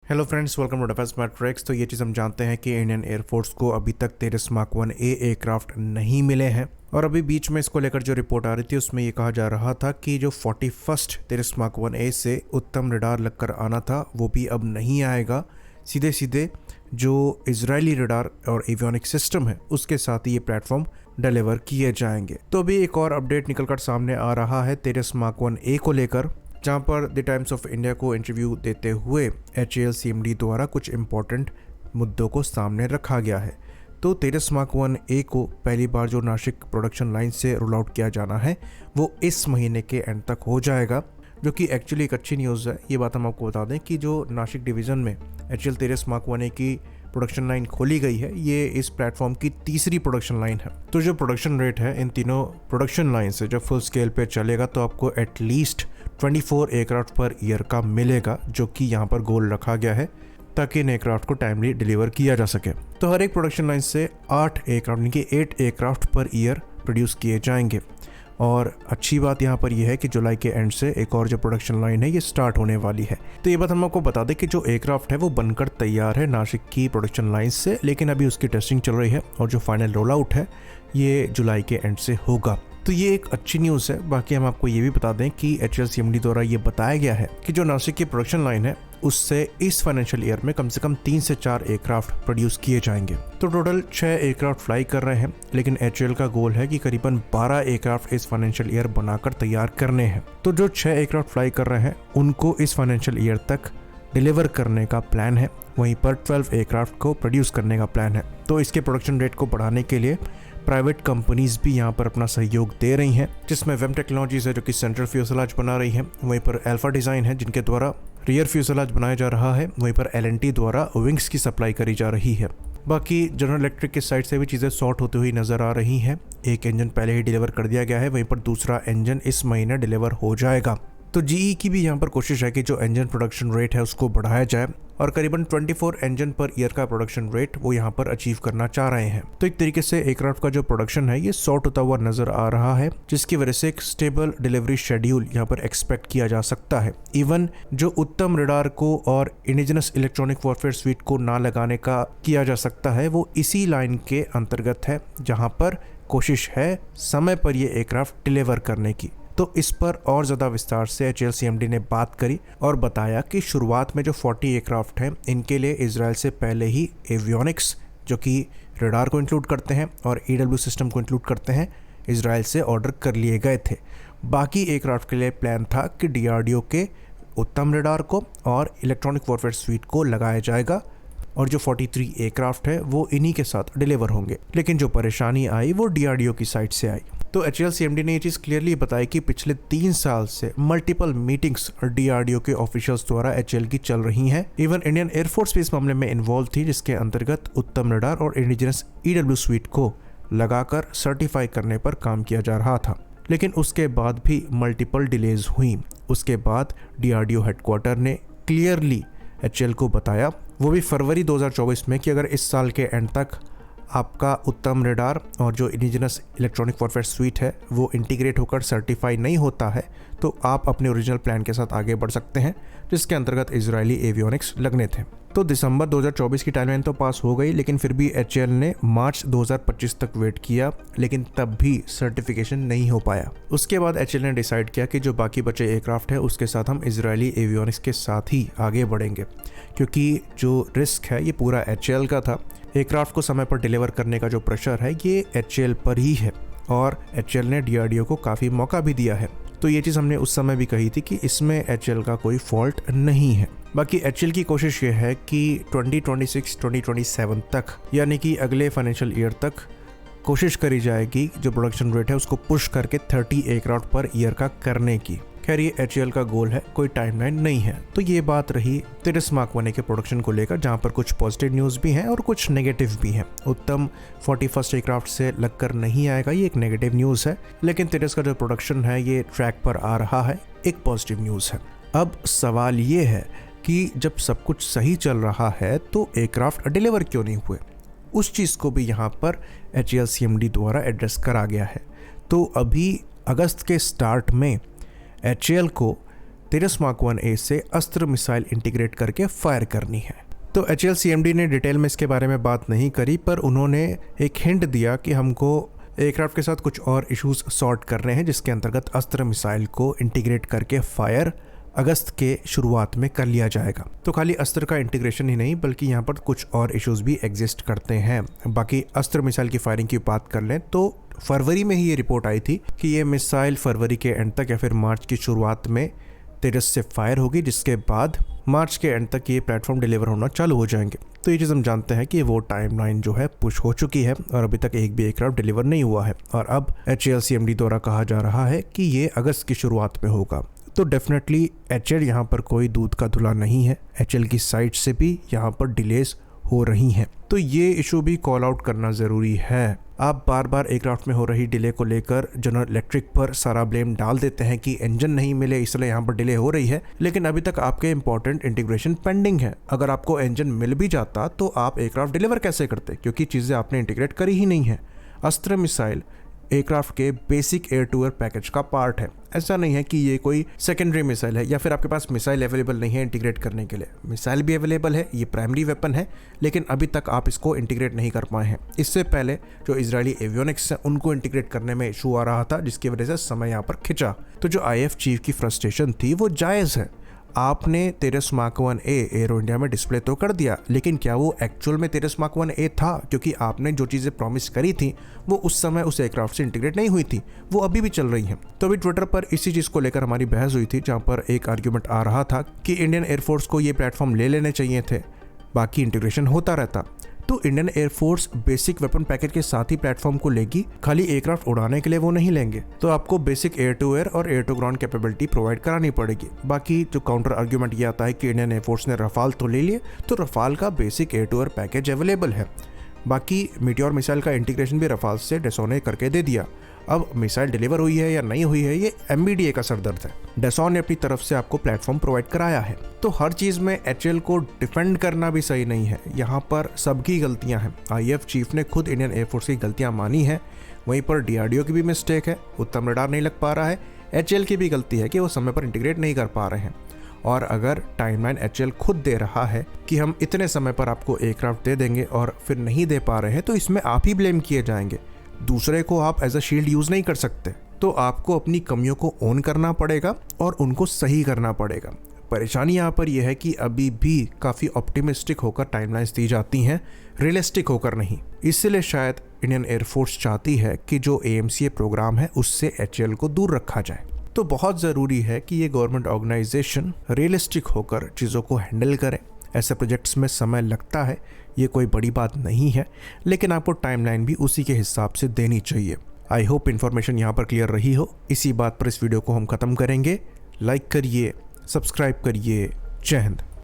Hello friends, welcome to defence matrix. तो ये चीज़ हम जानते हैं कि इंडियन एयरफोर्स को अभी तक तेजस मार्क 1A एयरक्राफ्ट नहीं मिले हैं। और अभी बीच में इसको लेकर जो रिपोर्ट आ रही थी उसमें ये कहा जा रहा था कि जो 41st तेजस मार्क 1A से उत्तम रडार लगकर आना था वो भी अब नहीं आएगा। सीधे सीधे जो इजरायली रडार और एवियोनिक सिस्टम है उसके साथ ही ये प्लेटफॉर्म डिलीवर किए जाएंगे। तो अभी एक और अपडेट निकलकर सामने आ रहा है तेजस मार्क 1A को लेकर, जहां पर द टाइम्स ऑफ इंडिया को इंटरव्यू देते हुए HAL CMD द्वारा कुछ इंपॉर्टेंट मुद्दों को सामने रखा गया है। तो तेजस मार्क 1A को पहली बार जो नासिक प्रोडक्शन लाइन से रोल आउट किया जाना है वो इस महीने के एंड तक हो जाएगा, जो कि एक्चुअली एक अच्छी न्यूज़ है। ये बात हम आपको बता दें कि जो नासिक डिवीज़न में HAL तेजस मार्क 1A की प्रोडक्शन लाइन खोली गई है, ये इस प्लेटफॉर्म की तीसरी प्रोडक्शन लाइन है। तो जो प्रोडक्शन रेट है इन तीनों प्रोडक्शन लाइन से जब फुल स्केल पे चलेगा तो आपको एटलीस्ट 24 एयरक्राफ्ट पर ईयर का मिलेगा, जो कि यहाँ पर गोल रखा गया है ताकि इन एयरक्राफ्ट को टाइमली डिलीवर किया जा सके। तो हर एक प्रोडक्शन लाइन से 8 एयरक्राफ्ट यानी कि 8 एयरक्राफ्ट पर ईयर प्रोड्यूस किए जाएंगे। और अच्छी बात यहाँ पर यह है कि जुलाई के एंड से एक और जो प्रोडक्शन लाइन है ये स्टार्ट होने वाली है। तो ये बात हम आपको बता दें कि जो एयरक्राफ्ट है वो बनकर तैयार है नासिक की प्रोडक्शन लाइन से, लेकिन अभी उसकी टेस्टिंग चल रही है और जो फाइनल रोल आउट है ये जुलाई के एंड से होगा। तो ये एक अच्छी न्यूज़ है। बाकी हम आपको ये भी बता दें कि HAL CMD द्वारा ये बताया गया है कि जो नासिक की प्रोडक्शन लाइन है उससे इस फाइनेंशियल ईयर में कम से कम 3 से 4 एयरक्राफ्ट प्रोड्यूस किए जाएंगे। तो टोटल 6 एयरक्राफ्ट फ्लाई कर रहे हैं, लेकिन HAL का गोल है कि करीबन 12 एयरक्राफ्ट इस फाइनेंशियल ईयर बनाकर तैयार करने हैं। तो जो 6 एयरक्राफ्ट फ्लाई कर रहे हैं उनको इस फाइनेंशियल ईयर तक डिलीवर करने का प्लान है, वहीं पर 12 एयरक्राफ्ट को प्रोड्यूस करने का प्लान है। तो इसके प्रोडक्शन रेट को बढ़ाने के लिए प्राइवेट कंपनीज भी यहाँ पर अपना सहयोग दे रही हैं, जिसमें वेम टेक्नोलॉजीज है जो कि सेंट्रल फ्यूसलाज बना रही है, वहीं पर अल्फा डिज़ाइन है जिनके द्वारा रियर फ्यूसलाज बनाया जा रहा है, वहीं पर L&T द्वारा विंग्स की सप्लाई करी जा रही है। बाकी जनरल इलेक्ट्रिक की साइड से भी चीज़ें सॉर्ट होती हुई नज़र आ रही हैं। एक इंजन पहले ही डिलीवर कर दिया गया है, वहीं पर दूसरा इंजन इस महीने डिलीवर हो जाएगा। तो GE की भी यहाँ पर कोशिश है कि जो इंजन प्रोडक्शन रेट है उसको बढ़ाया जाए और करीबन 24 इंजन पर ईयर का प्रोडक्शन रेट वो यहाँ पर अचीव करना चाह रहे हैं। तो एक तरीके से एयरक्राफ्ट का जो प्रोडक्शन है ये सॉर्ट होता हुआ नजर आ रहा है, जिसकी वजह से एक स्टेबल डिलीवरी शेड्यूल यहाँ पर एक्सपेक्ट किया जा सकता है। इवन जो उत्तम रडार को और इंडिजिनस इलेक्ट्रॉनिक वॉरफेयर स्वीट को ना लगाने का किया जा सकता है वो इसी लाइन के अंतर्गत है, जहाँ पर कोशिश है समय पर ये एयरक्राफ्ट डिलीवर करने की। तो इस पर और ज़्यादा विस्तार से HAL CMD ने बात करी और बताया कि शुरुआत में जो 40 एयरक्राफ्ट हैं इनके लिए इजराइल से पहले ही एवियोनिक्स, जो कि रडार को इंक्लूड करते हैं और EW सिस्टम को इंक्लूड करते हैं, इजराइल से ऑर्डर कर लिए गए थे। बाकी एयरक्राफ्ट के लिए प्लान था कि DRDO के उत्तम रडार को और इलेक्ट्रॉनिक वॉरफेयर स्वीट को लगाया जाएगा और जो 43 एयरक्राफ्ट है वो इन्हीं के साथ डिलीवर होंगे। लेकिन जो परेशानी आई वो DRDO की साइड से आई। तो HAL CMD ने ये चीज़ क्लियरली बताई कि पिछले 3 साल से मल्टीपल मीटिंग्स DRDO के ऑफिशियल्स द्वारा HAL की चल रही हैं। इवन इंडियन एयरफोर्स भी इस मामले में इन्वॉल्व थी, जिसके अंतर्गत उत्तम रडार और इंडिजिनस EW स्वीट को लगाकर सर्टिफाई करने पर काम किया जा रहा था। लेकिन उसके बाद भी मल्टीपल डिलेज हुई। उसके बाद DRDO हेडक्वार्टर ने क्लियरली HAL को बताया, वो भी फरवरी 2024 में, कि अगर इस साल के एंड तक आपका उत्तम रडार और जो इंडिजिनस इलेक्ट्रॉनिक वॉरफेयर स्वीट है वो इंटीग्रेट होकर सर्टिफाई नहीं होता है तो आप अपने ओरिजिनल प्लान के साथ आगे बढ़ सकते हैं, जिसके अंतर्गत इजरायली एवियोनिक्स लगने थे। तो दिसंबर 2024 की टाइमलाइन तो पास हो गई, लेकिन फिर भी HAL ने मार्च 2025 तक वेट किया, लेकिन तब भी सर्टिफिकेशन नहीं हो पाया। उसके बाद HAL ने डिसाइड किया कि जो बाकी बचे एयरक्राफ्ट है उसके साथ हम इजरायली एवियोनिक्स के साथ ही आगे बढ़ेंगे, क्योंकि जो रिस्क है ये पूरा HAL का था। एयरक्राफ्ट को समय पर डिलीवर करने का जो प्रेशर है ये HAL पर ही है और HAL ने DRDO को काफ़ी मौका भी दिया है। तो ये चीज़ हमने उस समय भी कही थी कि इसमें HAL का कोई फॉल्ट नहीं है। बाकी HAL की कोशिश ये है कि 2026-2027 तक, यानी कि अगले फाइनेंशियल ईयर तक कोशिश करी जाएगी जो प्रोडक्शन रेट है उसको पुश करके 30 एयरक्राफ्ट पर ईयर का करने की। खैर ये HAL का गोल है, कोई टाइमलाइन नहीं है। तो ये बात रही तेजस मार्क 1A के प्रोडक्शन को लेकर, जहाँ पर कुछ पॉजिटिव न्यूज़ भी हैं और कुछ नेगेटिव भी हैं। उत्तम 41st एयरक्राफ्ट से लगकर नहीं आएगा, ये एक नेगेटिव न्यूज़ है, लेकिन तेजस का जो प्रोडक्शन है ये ट्रैक पर आ रहा है, एक पॉजिटिव न्यूज़ है। अब सवाल ये है कि जब सब कुछ सही चल रहा है तो एयरक्राफ्ट डिलीवर क्यों नहीं हुए? उस चीज़ को भी यहाँ पर HAL CMD द्वारा एड्रेस करा गया है। तो अभी अगस्त के स्टार्ट में HAL को तेजस मार्क 1A से अस्त्र मिसाइल इंटीग्रेट करके फायर करनी है। तो HAL CMD ने डिटेल में इसके बारे में बात नहीं करी, पर उन्होंने एक हिंट दिया कि हमको एयरक्राफ्ट के साथ कुछ और इश्यूज सॉर्ट करने हैं, जिसके अंतर्गत अस्त्र मिसाइल को इंटीग्रेट करके फायर अगस्त के शुरुआत में कर लिया जाएगा। तो खाली अस्त्र का इंटीग्रेशन ही नहीं, बल्कि यहाँ पर कुछ और इश्यूज भी एग्जिस्ट करते हैं। बाकी अस्त्र मिसाइल की फायरिंग की बात कर लें तो फरवरी में ही ये रिपोर्ट आई थी कि ये मिसाइल फरवरी के एंड तक या फिर मार्च की शुरुआत में तेजस से फायर होगी, जिसके बाद मार्च के एंड तक ये प्लेटफॉर्म डिलीवर होना चालू हो जाएंगे। तो ये चीज़ हम जानते हैं कि वो टाइमलाइन जो है पुश हो चुकी है और अभी तक एक भी एयरक्राफ्ट डिलीवर नहीं हुआ है, और अब HAL CMD द्वारा कहा जा रहा है कि ये अगस्त की शुरुआत में होगा। तो डेफिनेटली HAL यहाँ पर कोई दूध का धुला नहीं है, HAL की साइड से भी यहाँ पर डिलेज हो रही हैं। तो ये इशू भी कॉल आउट करना ज़रूरी है। आप बार बार एयरक्राफ्ट में हो रही डिले को लेकर जनरल इलेक्ट्रिक पर सारा ब्लेम डाल देते हैं कि इंजन नहीं मिले इसलिए यहाँ पर डिले हो रही है, लेकिन अभी तक आपके इंपॉर्टेंट इंटीग्रेशन पेंडिंग है। अगर आपको इंजन मिल भी जाता तो आप एयरक्राफ्ट डिलीवर कैसे करते, क्योंकि चीज़ें आपने इंटीग्रेट करी ही नहीं है। अस्त्र मिसाइल एयरक्राफ्ट के basic air to air package का पार्ट है। ऐसा नहीं है कि ये कोई सेकेंडरी मिसाइल है या फिर आपके पास मिसाइल अवेलेबल नहीं है इंटीग्रेट करने के लिए। मिसाइल भी अवेलेबल है, ये प्राइमरी वेपन है, लेकिन अभी तक आप इसको इंटीग्रेट नहीं कर पाए हैं। इससे पहले जो इजरायली एवियोनिक्स है उनको इंटीग्रेट करने में इशू आ रहा था, जिसकी वजह से समय यहाँ पर खिंचा। तो जो IAF चीफ की फ्रस्ट्रेशन थी वो जायज़ है। आपने तेजस मार्क 1A एरो इंडिया में डिस्प्ले तो कर दिया, लेकिन क्या वो एक्चुअल में तेजस मार्क 1A था? क्योंकि आपने जो चीज़ें प्रॉमिस करी थी वो उस समय उस एयरक्राफ्ट से इंटीग्रेट नहीं हुई थी, वो अभी भी चल रही हैं। तो अभी ट्विटर पर इसी चीज़ को लेकर हमारी बहस हुई थी, जहाँ पर एक आर्ग्यूमेंट आ रहा था कि इंडियन एयरफोर्स को ये प्लेटफॉर्म ले लेने चाहिए थे, बाकी इंटीग्रेशन होता रहता। तो Indian air force basic weapon package के साथ ही प्लेटफॉर्म को लेगी, खाली एयरक्राफ्ट उड़ाने के लिए वो नहीं लेंगे। तो आपको बेसिक एयर टू एयर और air to ground capability provide करानी पड़ेगी। बाकी जो काउंटर आर्ग्यूमेंट ये आता है कि इंडियन एयरफोर्स ने रफाल तो ले लिए, तो रफाल का basic air to air package available है। बाकी मीटियोर मिसाइल का इंटीग्रेशन भी रफाल से डेसॉन ने करके दे दिया। अब मिसाइल डिलीवर हुई है या नहीं हुई है ये MBDA का सरदर्द है। डेसॉन ने अपनी तरफ से आपको प्लेटफॉर्म प्रोवाइड कराया है। तो हर चीज़ में HAL को डिफेंड करना भी सही नहीं है, यहाँ पर सबकी गलतियाँ हैं। IAF चीफ ने खुद इंडियन एयरफोर्स की गलतियाँ मानी है, वहीं पर DRDO की भी मिस्टेक है, उत्तम रडार नहीं लग पा रहा है। HAL की भी गलती है कि वो समय पर इंटीग्रेट नहीं कर पा रहे हैं। और अगर टाइमलाइन HAL खुद दे रहा है कि हम इतने समय पर आपको एयरक्राफ्ट दे देंगे और फिर नहीं दे पा रहे हैं, तो इसमें आप ही ब्लेम किए जाएंगे। दूसरे को आप एज अ शील्ड यूज़ नहीं कर सकते। तो आपको अपनी कमियों को ओन करना पड़ेगा और उनको सही करना पड़ेगा। परेशानी यहाँ पर यह है कि अभी भी काफ़ी ऑप्टिमिस्टिक होकर टाइमलाइंस दी जाती हैं, रियलिस्टिक होकर नहीं। इसलिए शायद इंडियन एयरफोर्स चाहती है कि जो AMCA प्रोग्राम है उससे HAL को दूर रखा जाए। तो बहुत ज़रूरी है कि ये गवर्नमेंट ऑर्गेनाइजेशन रियलिस्टिक होकर चीज़ों को हैंडल करें। ऐसे प्रोजेक्ट्स में समय लगता है, ये कोई बड़ी बात नहीं है, लेकिन आपको टाइमलाइन भी उसी के हिसाब से देनी चाहिए। आई होप इन्फॉर्मेशन यहाँ पर क्लियर रही हो। इसी बात पर इस वीडियो को हम ख़त्म करेंगे। लाइक करिए, सब्सक्राइब करिए। जय हिंद।